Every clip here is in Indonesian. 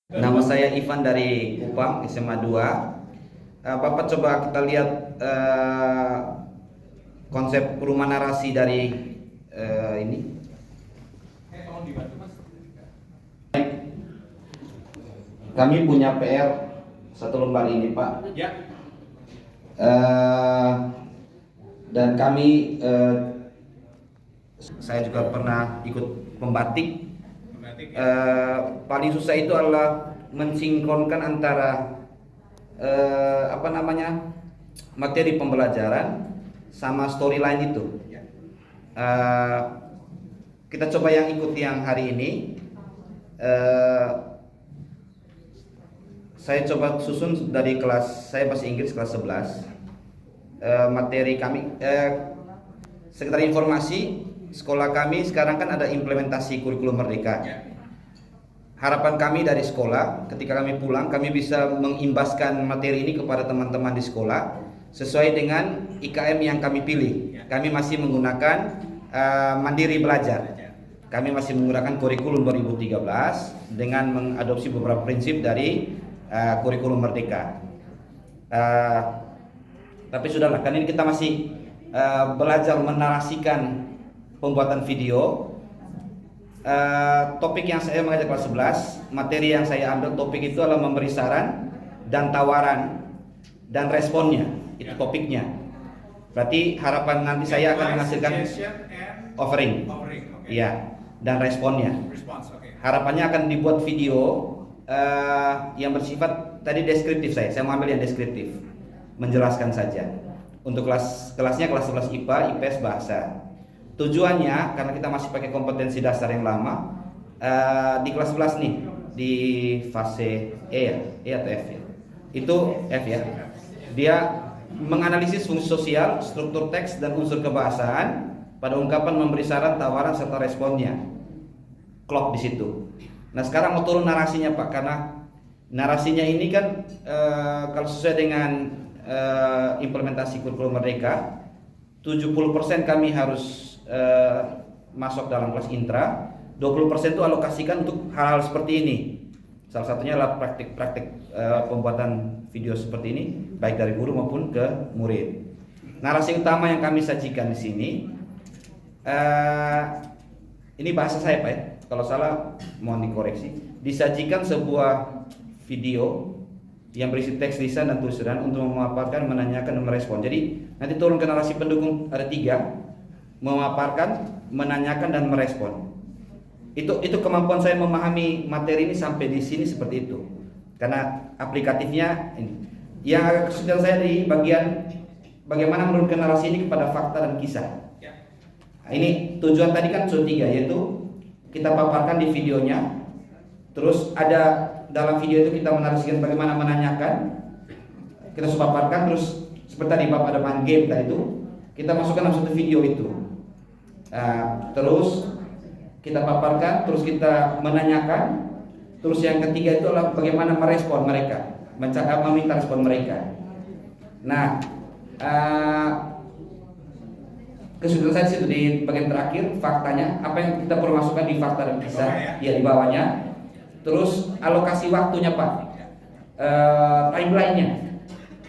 Nama saya Ivan dari Kupang, SMA 2. Bapak coba kita lihat konsep rumah narasi dari ini. Kami punya PR satu lembar ini, Pak. Ya. Dan kami, saya juga pernah ikut membatik. Paling susah itu adalah mensinkronkan antara materi pembelajaran sama storyline itu. Kita coba yang ikut yang hari ini. Saya coba susun dari kelas, saya bahasa Inggris kelas 11. Materi kami, sekedar informasi, sekolah kami sekarang kan ada implementasi kurikulum merdeka. Harapan kami dari sekolah, ketika kami pulang, kami bisa mengimbaskan materi ini kepada teman-teman di sekolah sesuai dengan IKM yang kami pilih. Kami masih menggunakan mandiri belajar. Kami masih menggunakan kurikulum 2013 dengan mengadopsi beberapa prinsip dari kurikulum merdeka. Tapi sudahlah, kan ini kita masih belajar menarasikan pembuatan video. Topik yang saya mengajar kelas 11, materi yang saya ambil topik itu adalah memberi saran dan tawaran dan responnya. Itu topiknya. Berarti harapan nanti saya akan menghasilkan offering. Iya, dan responnya. Harapannya akan dibuat video yang bersifat tadi deskriptif. Saya mau ambil yang deskriptif, menjelaskan saja. Untuk kelasnya kelas 11 IPA, IPS, bahasa. Tujuannya karena kita masih pakai kompetensi dasar yang lama, di kelas 11 nih, di fase E ya, E atau F ya. Itu F ya. Dia menganalisis fungsi sosial, struktur teks dan unsur kebahasaan pada ungkapan, memberi saran, tawaran serta responnya. Klop di situ. Nah, sekarang mau turun narasinya, Pak, karena narasinya ini kan kalau sesuai dengan implementasi kurikulum merdeka, 70% kami harus masuk dalam kelas intra, 20% itu alokasikan untuk hal-hal seperti ini. Salah satunya adalah praktik-praktik pembuatan video seperti ini, baik dari guru maupun ke murid. Narasi utama yang kami sajikan di sini, ini bahasa saya, Pak ya. Kalau salah mohon dikoreksi. Disajikan sebuah video yang berisi teks, lisan dan tulisan untuk memaparkan, menanyakan dan merespon. Jadi nanti turun ke narasi pendukung ada 3, memaparkan, menanyakan dan merespon. Itu kemampuan saya memahami materi ini sampai di sini seperti itu. Karena aplikatifnya ini. Yang agak kesulitan saya di bagian bagaimana menurunkan narasi ini kepada fakta dan kisah. Nah, ini tujuan tadi kan sudah 3, yaitu kita paparkan di videonya. Terus ada dalam video itu kita menarasikan bagaimana menanyakan, kita paparkan. Terus seperti tadi Bapak ada main game tadi itu, kita masukkan dalam satu video itu. Terus kita paparkan, terus kita menanyakan. Terus yang ketiga itu adalah bagaimana merespon mereka, meminta respon mereka. Nah, kesulitan saya situ di bagian terakhir, faktanya apa yang kita perlu masukkan di fakta dan kisah, ya di bawahnya. Terus alokasi waktunya, Pak, timelinenya.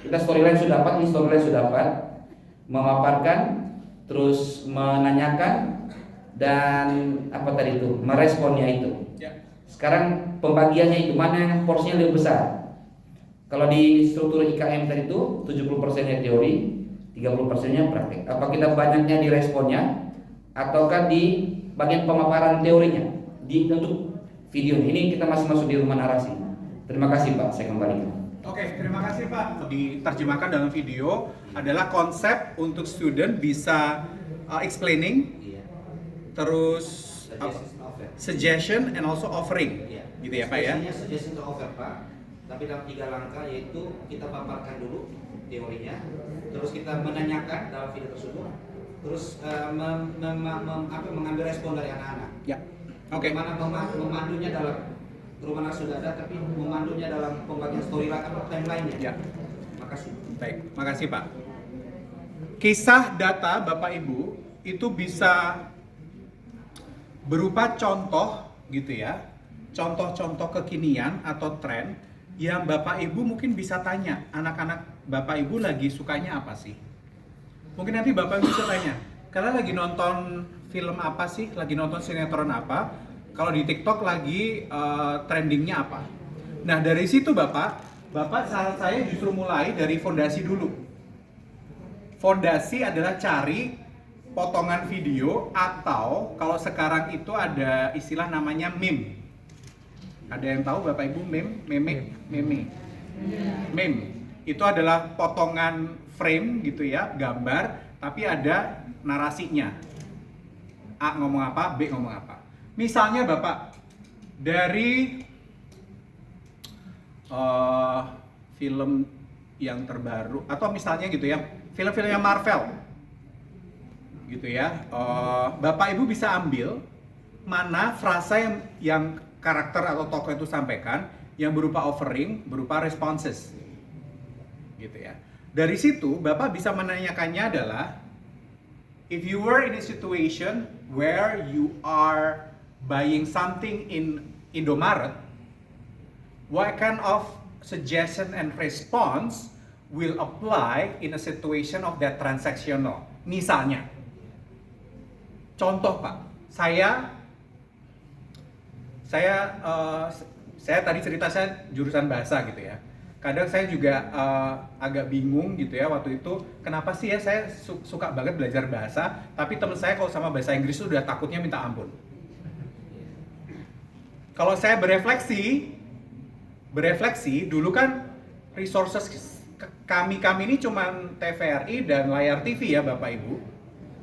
Kita storyline sudah dapat, ini storyline sudah dapat, memaparkan, terus menanyakan, dan apa tadi itu, meresponnya itu. Sekarang pembagiannya itu, mana yang porsinya lebih besar? Kalau di struktur IKM tadi itu 70%-nya teori, 30%-nya praktik. Apa kita banyaknya di responnya, ataukah di bagian pemaparan teorinya untuk video ini? Kita masih masuk di rumah narasi. Terima kasih, Pak, saya kembalikan. Oke, terima kasih, Pak. Diterjemahkan dalam video adalah konsep untuk student bisa explaining, terus suggestion and also offering, gitu ya, Pak ya? Suggestion to offer, Pak. Tapi dalam 3 langkah, yaitu kita paparkan dulu teorinya, terus kita menanyakan dalam video tersebut, terus mengambil respon dari anak-anak. Ya. Oke. Bagaimana memandunya dalam rumah narasi sudah ada, tapi memandunya dalam pembagian storyline atau timeline-nya. Ya. Makasih. Baik, makasih, Pak. Kisah data Bapak Ibu itu bisa berupa contoh gitu ya, contoh-contoh kekinian atau tren yang Bapak Ibu mungkin bisa tanya, anak-anak Bapak Ibu lagi sukanya apa sih? Mungkin nanti Bapak Ibu bisa tanya, kalian lagi nonton film apa sih? Lagi nonton sinetron apa? Kalau di TikTok lagi trendingnya apa? Nah dari situ Bapak saran saya justru mulai dari fondasi dulu. Fondasi adalah cari potongan video atau kalau sekarang itu ada istilah namanya meme. Ada yang tahu Bapak Ibu meme? Meme. Itu adalah potongan frame gitu ya, gambar, tapi ada narasinya. A ngomong apa, B ngomong apa. Misalnya Bapak, dari film yang terbaru, atau misalnya gitu ya, film-filmnya Marvel, gitu ya, Bapak Ibu bisa ambil mana frasa yang karakter atau tokoh itu sampaikan, yang berupa offering, berupa responses, gitu ya. Dari situ Bapak bisa menanyakannya adalah, if you were in a situation where you are buying something in Indomaret, what kind of suggestion and response will apply in a situation of that transactional? Misalnya, contoh Pak, saya tadi cerita saya jurusan bahasa gitu ya. Kadang saya juga agak bingung gitu ya waktu itu, kenapa sih ya saya suka banget belajar bahasa, tapi teman saya kalau sama bahasa Inggris udah takutnya minta ampun. Kalau saya berefleksi dulu kan resources kami ini cuman TVRI dan layar TV ya Bapak Ibu.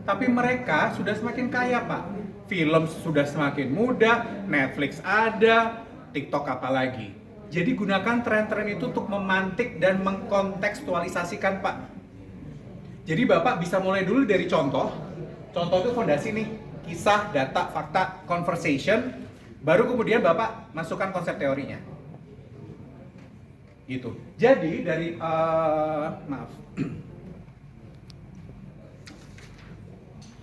Tapi mereka sudah semakin kaya Pak. Film sudah semakin mudah, Netflix ada, TikTok apalagi. Jadi gunakan tren-tren itu untuk memantik dan mengkontekstualisasikan Pak. Jadi Bapak bisa mulai dulu dari contoh. Contoh itu fondasi nih, kisah, data, fakta, conversation. Baru kemudian Bapak masukkan konsep teorinya. Gitu. Jadi dari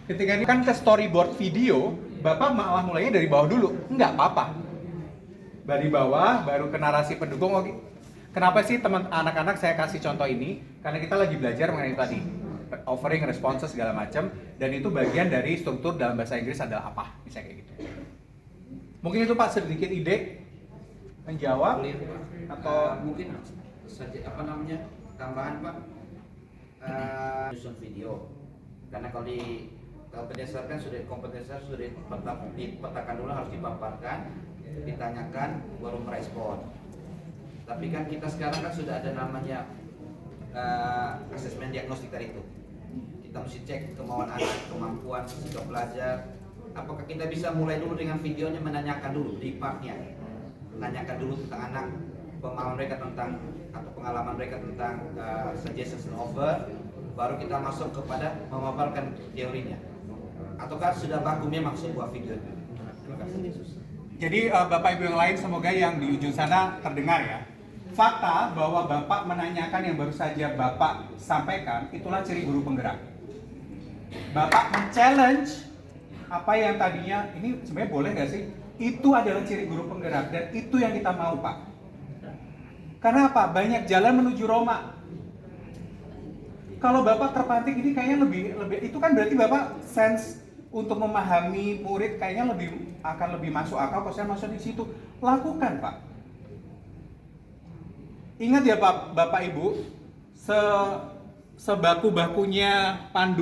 ketika ini kan ke storyboard video, Bapak malah mulainya dari bawah dulu. Enggak apa-apa. Dari bawah baru ke narasi pendukung. Oke. Kenapa sih teman anak-anak saya kasih contoh ini? Karena kita lagi belajar mengenai tadi offering, responses segala macam, dan itu bagian dari struktur dalam bahasa Inggris adalah apa? Misalnya kayak gitu. Mungkin itu Pak sedikit ide menjawab atau mungkin apa namanya tambahan Pak, susun video, karena kalau berdasarkan kompetensi sudah dipetakan dulu, harus dipaparkan, ditanyakan, baru merespon. Tapi kan kita sekarang kan sudah ada namanya asesmen diagnostik tadi itu. Kita mesti cek kemauan anak, kemampuan, sikap belajar. Apakah kita bisa mulai dulu dengan videonya, menanyakan dulu di partnya, menanyakan dulu tentang anak, pemahaman mereka tentang atau pengalaman mereka tentang suggestions and offer, baru kita masuk kepada memaparkan teorinya. Ataukah sudah baku memang sebuah video itu? Terima kasih. Jadi Bapak Ibu yang lain semoga yang di ujung sana terdengar ya. Fakta bahwa Bapak menanyakan yang baru saja Bapak sampaikan, itulah ciri guru penggerak. Bapak men-challenge apa yang tadinya, ini sebenarnya boleh nggak sih? Itu adalah ciri guru penggerak dan itu yang kita mau Pak. Karena apa? Banyak jalan menuju Roma. Kalau Bapak terpantik ini kayaknya lebih itu kan berarti Bapak sense untuk memahami murid kayaknya akan lebih masuk akal kalau saya masuk di situ. Lakukan Pak. Ingat ya Pak, Bapak Ibu, sebaku-bakunya pandu